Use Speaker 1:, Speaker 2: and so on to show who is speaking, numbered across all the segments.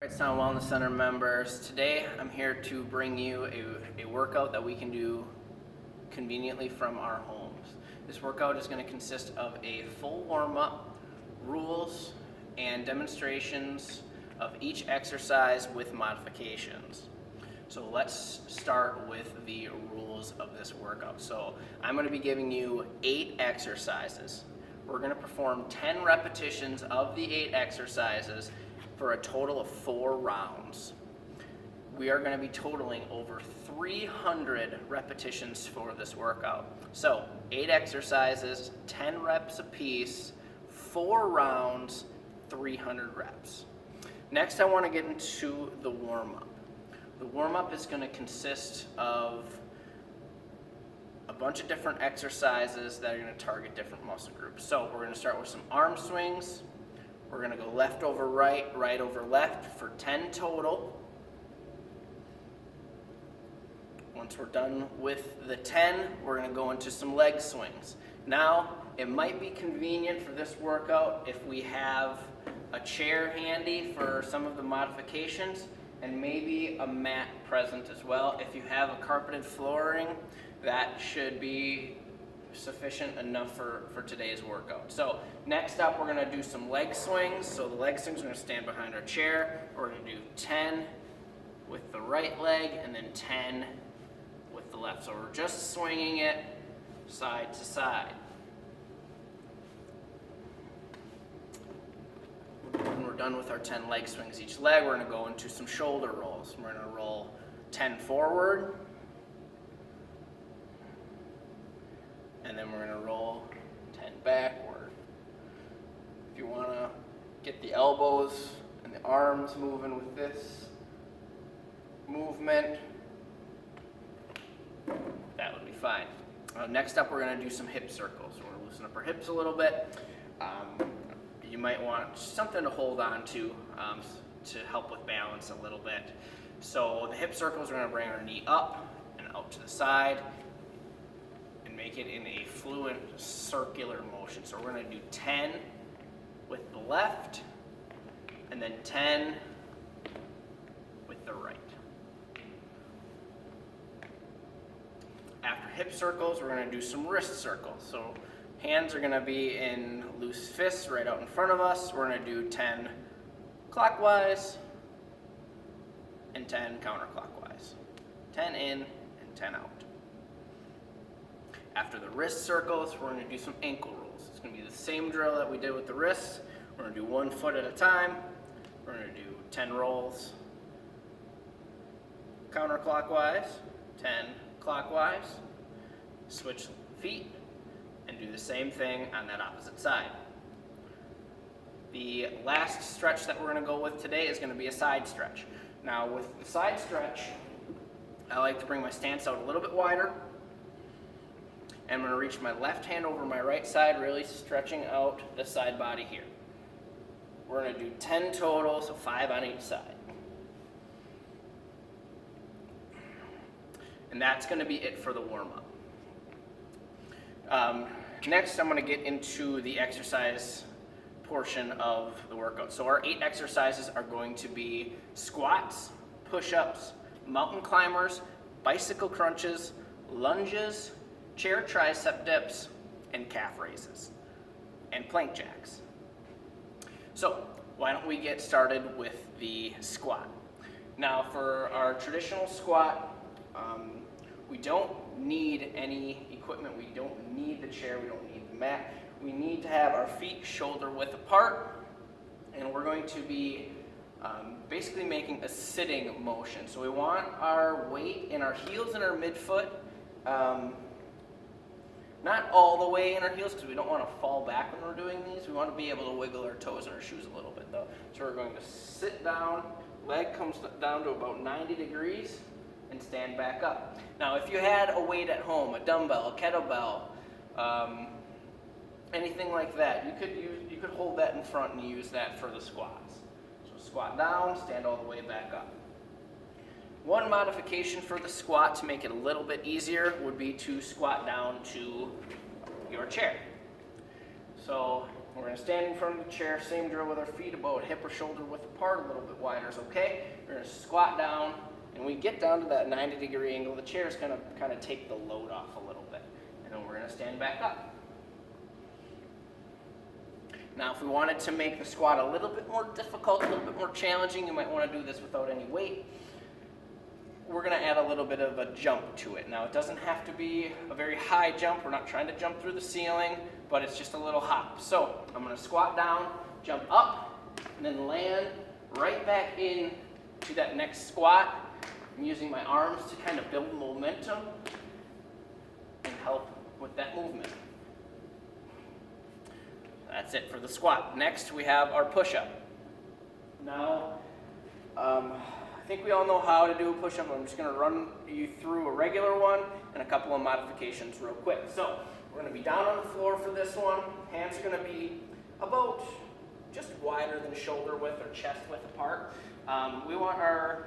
Speaker 1: Wrightstown Wellness Center members, today I'm here to bring you a workout that we can do conveniently from our homes. This workout is going to consist of a full warm-up, rules, and demonstrations of each exercise with modifications. So let's start with the rules of this workout. So I'm going to be giving you 8 exercises. We're going to perform 10 repetitions of the 8 exercises for a total of 4 rounds. We are going to be totaling over 300 repetitions for this workout. So 8 exercises, 10 reps apiece, 4 rounds, 300 reps. Next, I want to get into the warm-up. The warm-up is going to consist of a bunch of different exercises that are going to target different muscle groups. So we're going to start with some arm swings. We're going to go left over right, right over left for 10 total. Once we're done with the 10, we're going to go into some leg swings. Now, it might be convenient for this workout if we have a chair handy for some of the modifications and maybe a mat present as well. If you have a carpeted flooring, that should be sufficient enough for today's workout. So next up, we're going to do some leg swings. So the leg swings, we're going to stand behind our chair. We're going to do 10 with the right leg and then 10 with the left. So we're just swinging it side to side. When we're done with our 10 leg swings each leg, we're going to go into some shoulder rolls. We're going to roll 10 forward, and then we're going to roll 10 backward. If you want to get the elbows and the arms moving with this movement, that would be fine. Next up, we're going to do some hip circles. We're going to loosen up our hips a little bit. You might want something to hold on to help with balance a little bit. So the hip circles, we're going to bring our knee up and out to the side and make it in a fluent circular motion. So we're going to do 10 with the left and then 10 with the right. After hip circles, we're going to do some wrist circles. So hands are going to be in loose fists right out in front of us. We're going to do 10 clockwise and 10 counterclockwise. 10 in and 10 out. After the wrist circles, we're going to do some ankle rolls. It's going to be the same drill that we did with the wrists. We're going to do 1 foot at a time. We're going to do 10 rolls counterclockwise, 10 clockwise, switch feet, and do the same thing on that opposite side. The last stretch that we're going to go with today is going to be a side stretch. Now with the side stretch, I like to bring my stance out a little bit wider. And I'm going to reach my left hand over my right side, really stretching out the side body here. We're going to do 10 total, so 5 on each side. And that's going to be it for the warm-up. Next, I'm going to get into the exercise portion of the workout. So our 8 exercises are going to be squats, push-ups, mountain climbers, bicycle crunches, lunges, chair tricep dips, and calf raises, and plank jacks. So why don't we get started with the squat. Now for our traditional squat, we don't need any equipment. We don't need the chair. We don't need the mat. We need to have our feet shoulder width apart, and we're going to be basically making a sitting motion. So we want our weight in our heels and our midfoot, not all the way in our heels because we don't want to fall back when we're doing these. We want to be able to wiggle our toes in our shoes a little bit though. So we're going to sit down, leg comes down to about 90 degrees, and stand back up. Now if you had a weight at home, a dumbbell, a kettlebell, anything like that, you could hold that in front and use that for the squats. So squat down, stand all the way back up. One modification for the squat to make it a little bit easier would be to squat down to your chair. So We're going to stand in front of the chair, same drill with our feet about hip or shoulder width apart, a little bit wider is okay. We're going to squat down, and we get down to that 90-degree angle. The chair is going to kind of take the load off a little bit, and then we're going to stand back up. Now, if we wanted to make the squat a little bit more difficult, a little bit more challenging, you might want to do this without any weight. We're going to add a little bit of a jump to it. Now, it doesn't have to be a very high jump. We're not trying to jump through the ceiling, but it's just a little hop. So I'm going to squat down, jump up, and then land right back in to that next squat. I'm using my arms to kind of build momentum and help with that movement. That's it for the squat. Next, we have our push-up. Now, I think we all know how to do a push-up. I'm just going to run you through a regular one and a couple of modifications real quick. So we're going to be down on the floor for this one. Hands are going to be about just wider than shoulder width or chest width apart. We want our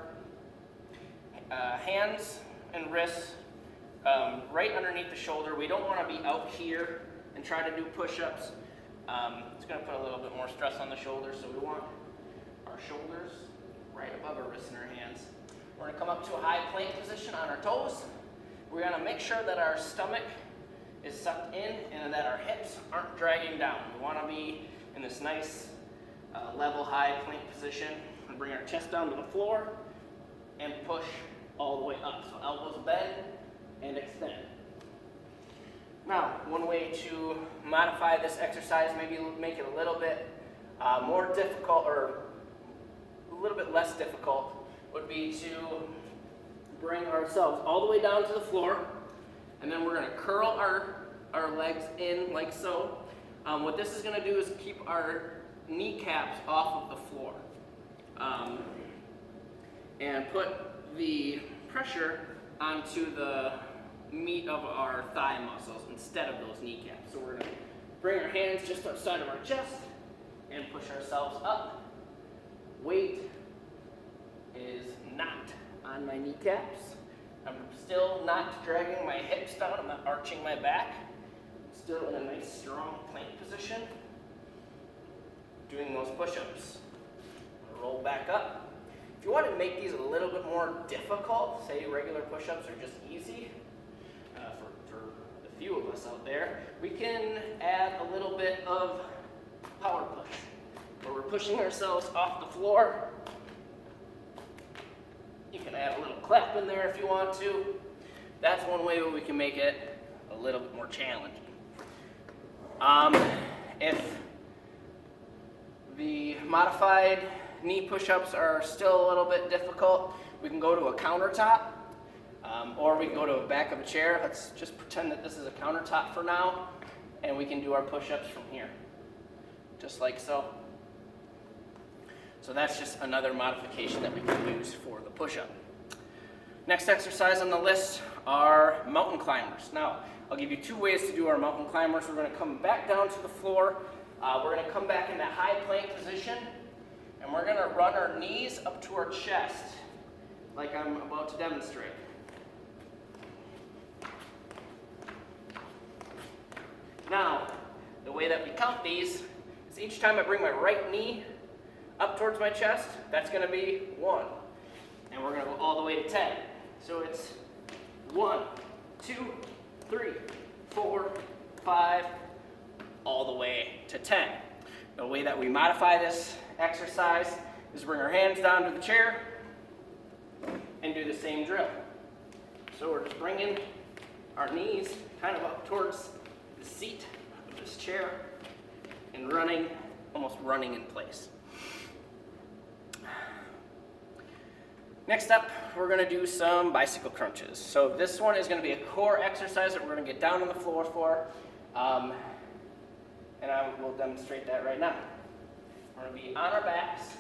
Speaker 1: hands and wrists right underneath the shoulder. We don't want to be out here and try to do push-ups. It's going to put a little bit more stress on the shoulders, so we want our shoulders right above our wrists and our hands. We're going to come up to a high plank position on our toes. We're going to make sure that our stomach is sucked in and that our hips aren't dragging down. We want to be in this nice level high plank position. We're going to bring our chest down to the floor and push all the way up. So elbows bend and extend. Now, one way to modify this exercise, maybe make it a little bit more difficult or a little bit less difficult, would be to bring ourselves all the way down to the floor, and then we're going to curl our legs in like so. What this is going to do is keep our kneecaps off of the floor and put the pressure onto the meat of our thigh muscles instead of those kneecaps. So we're going to bring our hands just outside of our chest and push ourselves up. Weight is not on my kneecaps. I'm still not dragging my hips down. I'm not arching my back. Still in a nice strong plank position. Doing those push-ups. Roll back up. If you want to make these a little bit more difficult, say regular push-ups are just easy, for the few of us out there, we can add a little bit of power push, where we're pushing ourselves off the floor. You can add a little clap in there if you want to. That's one way we can make it a little bit more challenging. If the modified knee push-ups are still a little bit difficult, we can go to a countertop, or we can go to the back of a chair. Let's just pretend that this is a countertop for now, and we can do our push-ups from here, just like so. So that's just another modification that we can use for the push-up. Next exercise on the list are mountain climbers. Now, I'll give you two ways to do our mountain climbers. We're going to come back down to the floor. We're going to come back in that high plank position, and we're going to run our knees up to our chest, like I'm about to demonstrate. Now, the way that we count these is each time I bring my right knee up towards my chest, that's going to be 1. And we're going to go all the way to 10. So it's 1, 2, 3, 4, 5, all the way to 10. The way that we modify this exercise is bring our hands down to the chair and do the same drill. So we're just bringing our knees kind of up towards the seat of this chair and running, almost running in place. Next up, we're going to do some bicycle crunches. So this one is going to be a core exercise that we're going to get down on the floor for, and I will demonstrate that right now. We're going to be on our backs,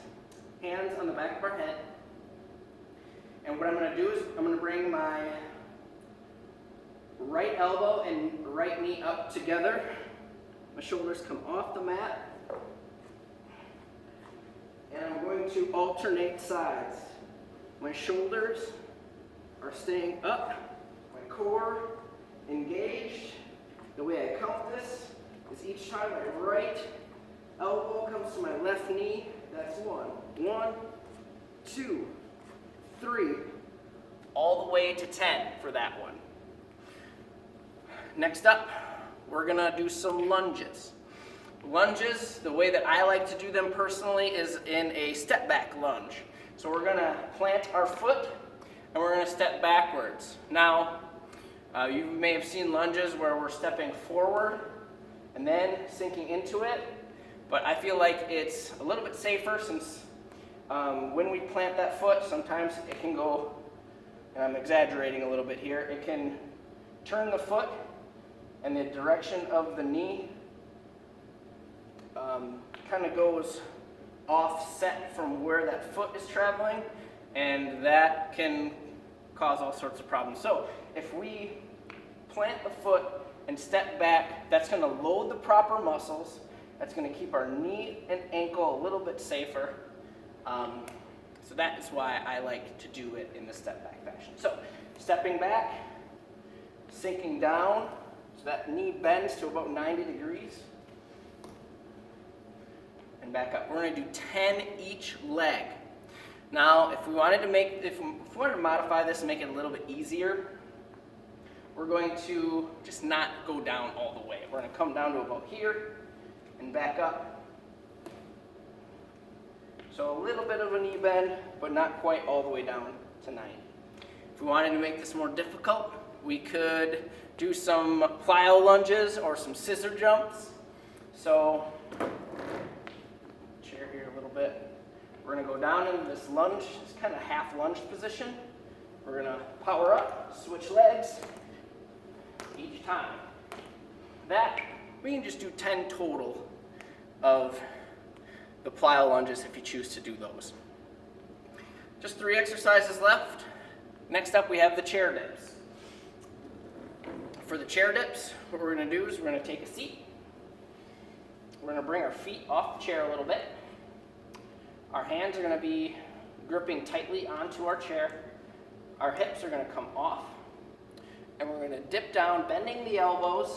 Speaker 1: hands on the back of our head, and what I'm going to do is I'm going to bring my right elbow and right knee up together. My shoulders come off the mat, and I'm going to alternate sides. My shoulders are staying up, my core engaged. The way I count this is each time my right elbow comes to my left knee. That's 1, 1, 2, 3, all the way to 10 for that one. Next up, we're gonna do some lunges. Lunges, the way that I like to do them personally is in a step back lunge. So we're gonna plant our foot and we're gonna step backwards. Now, you may have seen lunges where we're stepping forward and then sinking into it, but I feel like it's a little bit safer since when we plant that foot, sometimes it can go, and I'm exaggerating a little bit here, it can turn the foot and the direction of the knee kind of goes offset from where that foot is traveling, and that can cause all sorts of problems. So if we plant the foot and step back, that's going to load the proper muscles. That's going to keep our knee and ankle a little bit safer. So that is why I like to do it in the step back fashion. So stepping back, sinking down, so that knee bends to about 90 degrees. And back up. We're going to do 10 each leg. Now, if we wanted to modify this and make it a little bit easier, we're going to just not go down all the way. We're going to come down to about here and back up. So a little bit of a knee bend, but not quite all the way down to 90. If we wanted to make this more difficult, we could do some plyo lunges or some scissor jumps. So bit. We're going to go down into this lunge, this kind of half lunge position. We're going to power up, switch legs each time. That, we can just do 10 total of the plyo lunges if you choose to do those. Just 3 exercises left. Next up we have the chair dips. For the chair dips, what we're going to do is we're going to take a seat. We're going to bring our feet off the chair a little bit. Our hands are going to be gripping tightly onto our chair. Our hips are going to come off. And we're going to dip down, bending the elbows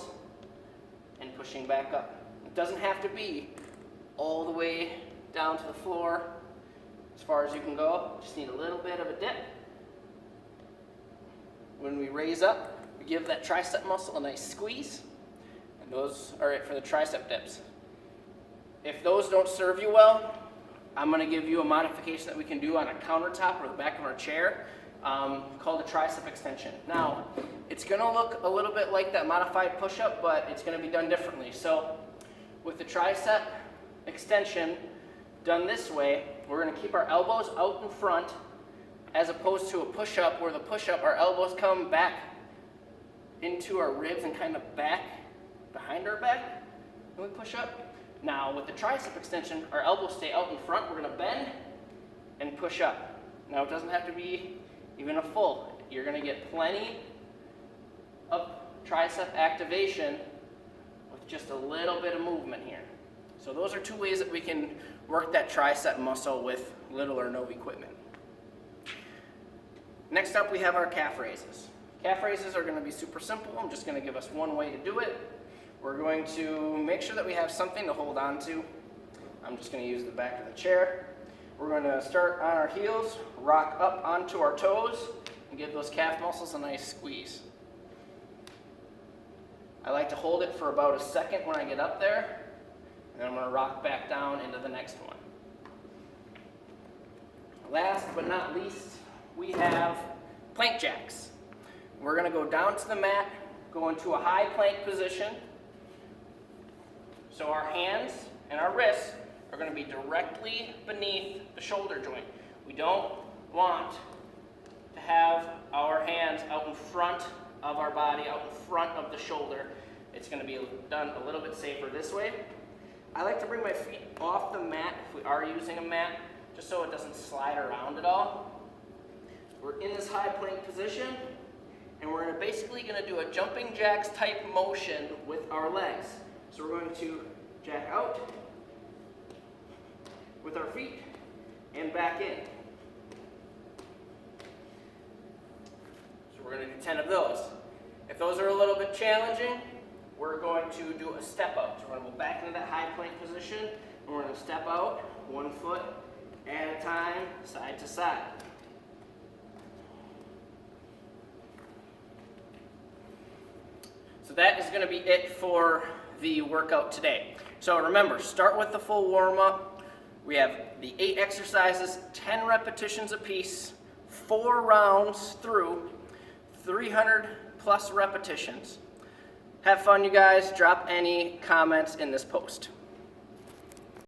Speaker 1: and pushing back up. It doesn't have to be all the way down to the floor as far as you can go. Just need a little bit of a dip. When we raise up, we give that tricep muscle a nice squeeze. And those are it for the tricep dips. If those don't serve you well, I'm going to give you a modification that we can do on a countertop or the back of our chair called a tricep extension. Now, it's going to look a little bit like that modified push-up, but it's going to be done differently. So with the tricep extension done this way, we're going to keep our elbows out in front as opposed to a push-up where the push-up, our elbows come back into our ribs and kind of back behind our back when we push up. Now, with the tricep extension, our elbows stay out in front. We're going to bend and push up. Now, it doesn't have to be even a full. You're going to get plenty of tricep activation with just a little bit of movement here. So those are 2 ways that we can work that tricep muscle with little or no equipment. Next up, we have our calf raises. Calf raises are going to be super simple. I'm just going to give us 1 way to do it. We're going to make sure that we have something to hold on to. I'm just going to use the back of the chair. We're going to start on our heels, rock up onto our toes, and give those calf muscles a nice squeeze. I like to hold it for about a second when I get up there, and then I'm going to rock back down into the next one. Last but not least, we have plank jacks. We're going to go down to the mat, go into a high plank position. So our hands and our wrists are going to be directly beneath the shoulder joint. We don't want to have our hands out in front of our body, out in front of the shoulder. It's going to be done a little bit safer this way. I like to bring my feet off the mat if we are using a mat, just so it doesn't slide around at all. We're in this high plank position, and we're basically going to do a jumping jacks type motion with our legs. So we're going to jack out with our feet and back in. So we're going to do 10 of those. If those are a little bit challenging, we're going to do a step up. So we're going to go back into that high plank position, And we're going to step out 1 foot at a time, side to side. So that is going to be it for the workout today. So remember, start with the full warm-up. We have the 8 exercises, 10 repetitions apiece, 4 rounds through, 300 plus repetitions. Have fun, you guys. Drop any comments in this post.